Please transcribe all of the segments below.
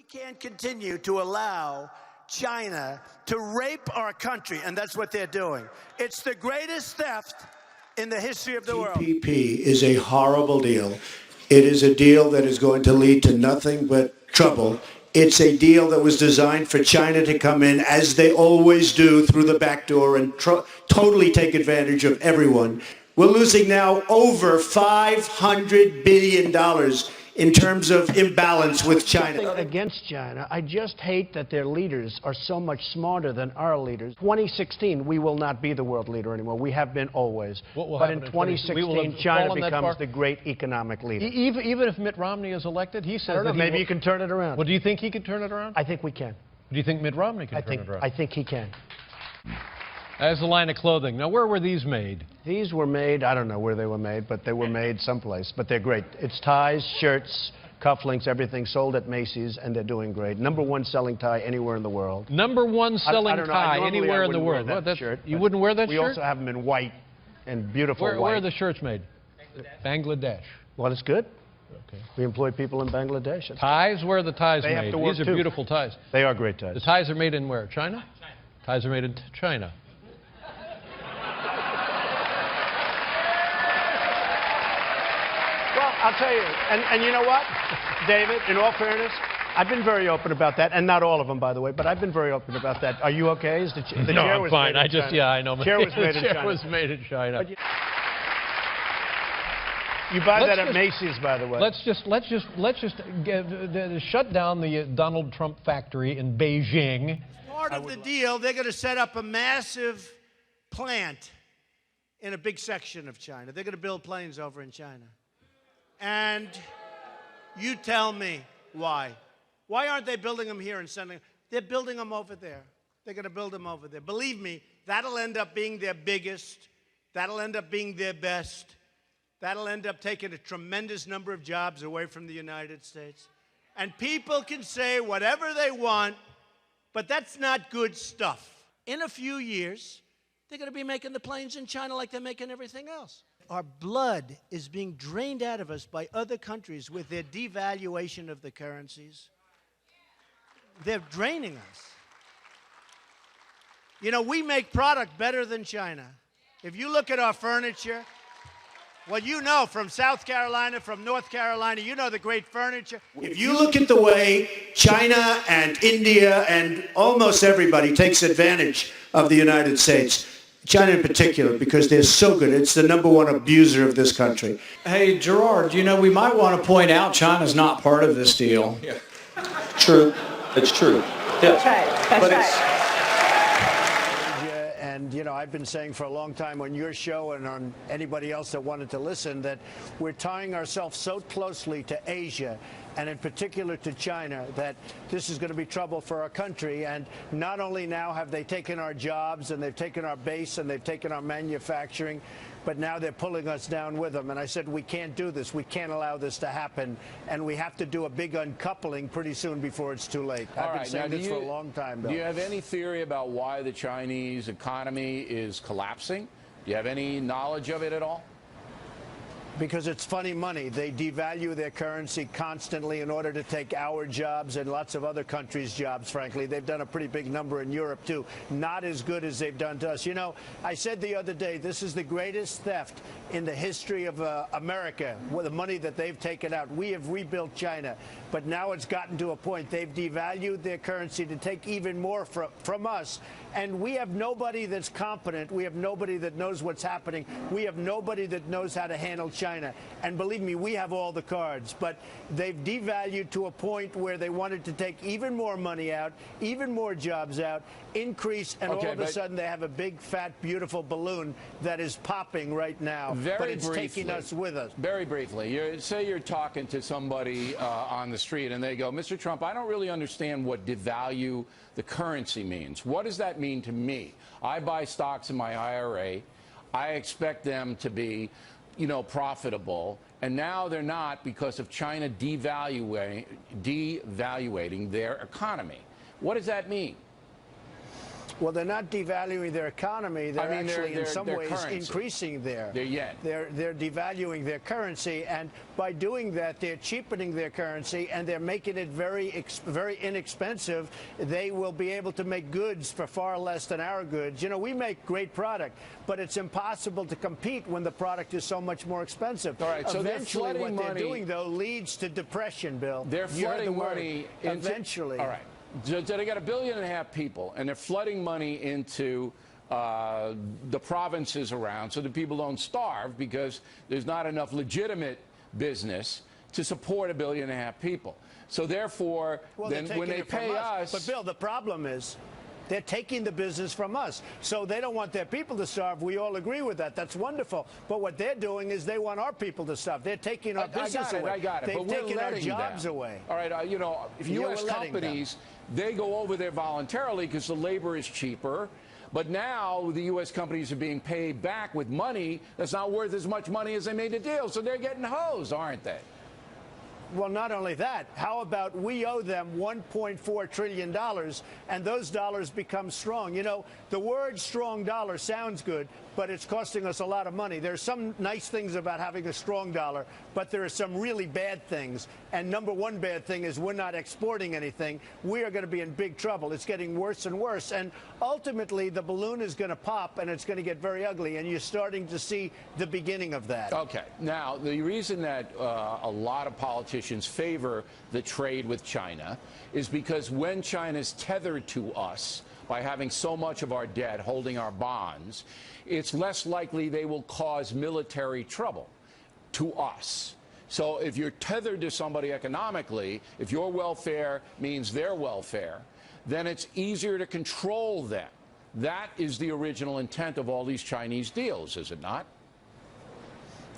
can't continue to allow China to rape our country, and that's what they're doing. It's the greatest theft in the history of the world. TPP is a horrible deal. It is a deal that is going to lead to nothing but trouble. It's a deal that was designed for China to come in, as they always do, through the back door and totally take advantage of everyone. We're losing now over $500 billion in terms of imbalance with China. Nothing against China. I just hate that their leaders are so much smarter than our leaders. 2016, we will not be the world leader anymore. We have been always. But in 2016, China becomes the great economic leader. Even if Mitt Romney is elected, he says that maybe you can turn it around. Well, do you think he could turn it around? I think we can. Do you think Mitt Romney can turn it around? I think he can. As a line of clothing. Now, where were these made? These were made, I don't know where they were made, but they were made someplace. But they're great. It's ties, shirts, cufflinks, everything sold at Macy's, and they're doing great. #1 selling tie anywhere in the world. #1 selling tie anywhere in the world. You wouldn't wear that shirt? We also have them in white and beautiful white. Where are the shirts made? Bangladesh. Well, it's good. Okay. We employ people in Bangladesh. Ties? Where are the ties they made? Have to work These are beautiful ties. They are great ties. The ties are made in where? China? Ties are made in China. Well, I'll tell you, and you know what, David, in all fairness, I've been very open about that, and not all of them, by the way, but I've been very open about that. Are you okay? Is the no, chair I'm was fine. Made in China. Yeah, I know. The chair was made in China. The chair was made in China. You buy that at Macy's, by the way. Let's just shut down the Donald Trump factory in Beijing. Part of the deal, they're going to set up a massive plant in a big section of China. They're going to build planes over in China. And you tell me why. Why aren't they building them here and sending them? They're building them over there. They're going to build them over there. Believe me, that'll end up being their biggest. That'll end up being their best. That'll end up taking a tremendous number of jobs away from the United States. And people can say whatever they want, but that's not good stuff. In a few years, they're going to be making the planes in China like they're making everything else. Our blood is being drained out of us by other countries with their devaluation of the currencies. They're draining us. You know, we make product better than China. If you look at our furniture, well, you know, from South Carolina, from North Carolina, you know the great furniture. If you look at the way China and India and almost everybody takes advantage of the United States, China in particular, because they're so good. It's the #1 abuser of this country. Hey, Gerard, you know, we might want to point out China's not part of this deal. Yeah. True. It's true. Yeah. That's right. That's right. And, you know, I've been saying for a long time on your show and on anybody else that wanted to listen that we're tying ourselves so closely to Asia and in particular to China that this is going to be trouble for our country. And not only now have they taken our jobs and they've taken our base and they've taken our manufacturing, but now they're pulling us down with them. And I said, we can't do this. We can't allow this to happen. And we have to do a big uncoupling pretty soon before it's too late. I've been saying this for a long time, Bill. Do you have any theory about why the Chinese economy is collapsing? Do you have any knowledge of it at all? Because it's funny money. They devalue their currency constantly in order to take our jobs and lots of other countries' jobs, frankly. They've done a pretty big number in Europe, too. Not as good as they've done to us. You know, I said the other day, this is the greatest theft in the history of America, with the money that they've taken out. We have rebuilt China, but now it's gotten to a point. They've devalued their currency to take even more from us. And we have nobody that's competent. We have nobody that knows what's happening. We have nobody that knows how to handle China. And believe me, we have all the cards. But they've devalued to a point where they wanted to take even more money out, even more jobs out, increase, and all of a sudden they have a big, fat, beautiful balloon that is popping right now. But it's taking us with us. Very briefly, say you're talking to somebody on the street and they go, Mr. Trump, I don't really understand what devalue the currency means. What does that mean to me? I buy stocks in my IRA. I expect them to be, you know, profitable. And now they're not because of China devaluating their economy. What does that mean? Well, they're not devaluing their economy. They're actually, in some ways, currency. increasing their yen. They're devaluing their currency, and by doing that, they're cheapening their currency, and they're making it very inexpensive. They will be able to make goods for far less than our goods. You know, we make great product, but it's impossible to compete when the product is so much more expensive. All right, so eventually, what money, they're doing, though, leads to depression, Bill. They're flooding money into, eventually. All right. So they got 1.5 billion people, and they're flooding money into the provinces around so that people don't starve because there's not enough legitimate business to support 1.5 billion people. So therefore, then when they pay us... But, Bill, the problem is they're taking the business from us. So they don't want their people to starve. We all agree with that. That's wonderful. But what they're doing is they want our people to starve. They're taking our business away. I got it. They've taken our jobs them away. All right, you know, if U.S. companies, they go over there voluntarily because the labor is cheaper. But now the U.S. companies are being paid back with money that's not worth as much money as they made the deal. So they're getting hosed, aren't they? Well, not only that, how about we owe them $1.4 trillion, and those dollars become strong? You know, the word strong dollar sounds good, but it's costing us a lot of money. There's some nice things about having a strong dollar, but there are some really bad things. And number one bad thing is we're not exporting anything. We are going to be in big trouble. It's getting worse and worse. And ultimately, the balloon is going to pop, and it's going to get very ugly. And you're starting to see the beginning of that. Okay. Now, the reason that a lot of politicians favor the trade with China is because when China's tethered to us by having so much of our debt holding our bonds, it's less likely they will cause military trouble to us. So if you're tethered to somebody economically, if your welfare means their welfare, then it's easier to control them. That is the original intent of all these Chinese deals, is it not?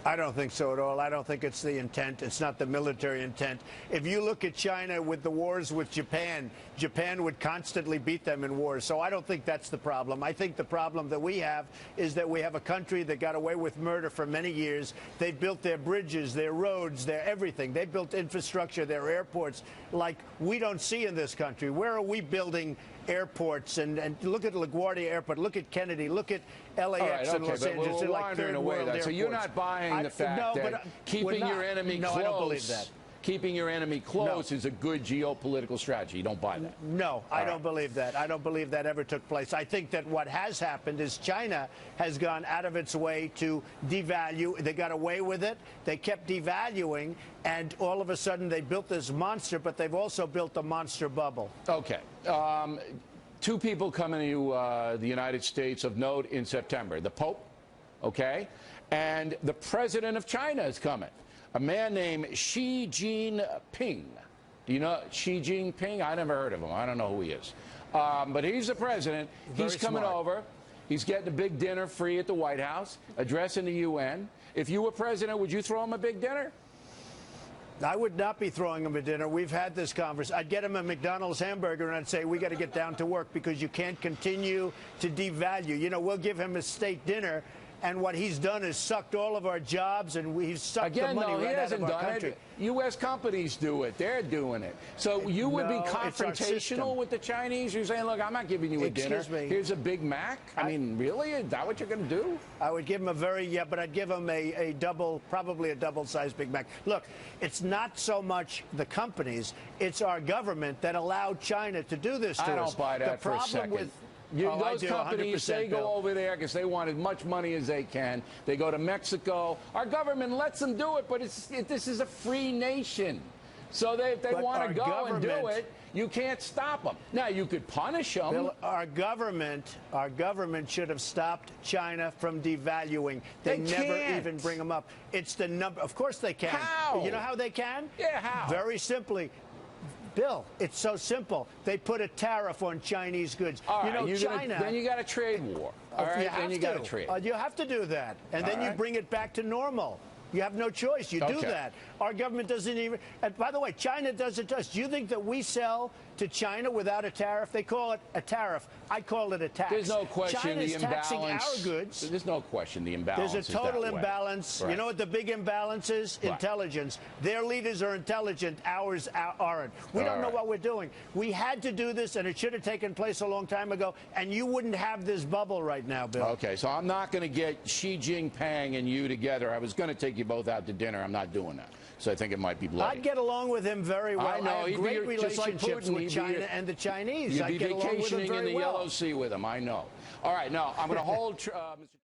I don't think so at all. I don't think it's the intent. It's not the military intent. If you look at China with the wars with Japan, Japan would constantly beat them in wars. So I don't think that's the problem. I think the problem that we have is that we have a country that got away with murder for many years. They built their bridges, their roads, their everything. They built infrastructure, their airports, like we don't see in this country. Where are we building airports? And look at LaGuardia Airport, look at Kennedy, look at LAX and Los Angeles. They're like third world airports. So you're not buying the fact that keeping your enemy close, I don't believe that. Keeping your enemy close is a good geopolitical strategy. You don't buy that. No, I don't believe that. I don't believe that ever took place. I think that what has happened is China has gone out of its way to devalue. They got away with it. They kept devaluing, and all of a sudden they built this monster, but they've also built a monster bubble. Okay. Two people coming to the United States of note in September. The Pope, okay, and the President of China is coming. A man named Xi Jinping. Do you know Xi Jinping? I never heard of him. I don't know who he is. But he's the president. He's coming over. He's getting a big dinner free at the White House, addressing the UN. If you were president, would you throw him a big dinner? I would not be throwing him a dinner. We've had this conversation. I'd get him a McDonald's hamburger and I'd say, we got to get down to work because you can't continue to devalue. You know, we'll give him a state dinner. And what he's done is sucked all of our jobs, and we've sucked the money right out of our country. U.S. companies do it. They're doing it. So you would be confrontational with the Chinese? You're saying, look, I'm not giving you a dinner. Here's a Big Mac? I mean, really? Is that what you're going to do? I would give him but I'd give him a double, probably a double-sized Big Mac. Look, it's not so much the companies, it's our government that allowed China to do this to us. I don't buy that for a second. Those companies, they go over there because they want as much money as they can. They go to Mexico. Our government lets them do it, but this is a free nation. So if they want to go and do it, you can't stop them. Now, you could punish them. Bill, our government should have stopped China from devaluing. They never even bring them up. It's the number. Of course they can. How? You know how they can? Yeah, how? Very simply. Bill, it's so simple. They put a tariff on Chinese goods. All right, you know, China. Then you got a trade war. All right, then you got a trade. You have to do that, and then you bring it back to normal. You have no choice. You do Okay. that. Our government doesn't even. And by the way, China does it to us. Do you think that we sell to China without a tariff? They call it a tariff. I call it a tax. There's no question China's the taxing imbalance. our goods. There's no question the imbalance. There's a total is that way. imbalance. Right. You know what the big imbalance is? Right. Intelligence. Their leaders are intelligent. Ours aren't. We don't know right. what we're doing. We had to do this, and it should have taken place a long time ago, and you wouldn't have this bubble right now, Bill. Okay, so I'm not going to get Xi Jinping and you together. I was going to take you both out to dinner. I'm not doing that. So I think it might be bloody. I'd get along with him very well. I know. I have He'd be great just like relationships Putin. with He'd be China and the Chinese. You'd I'd be get along with him vacationing in very the well. Yellow Sea with him. I know. All right, now I'm going to hold Mr.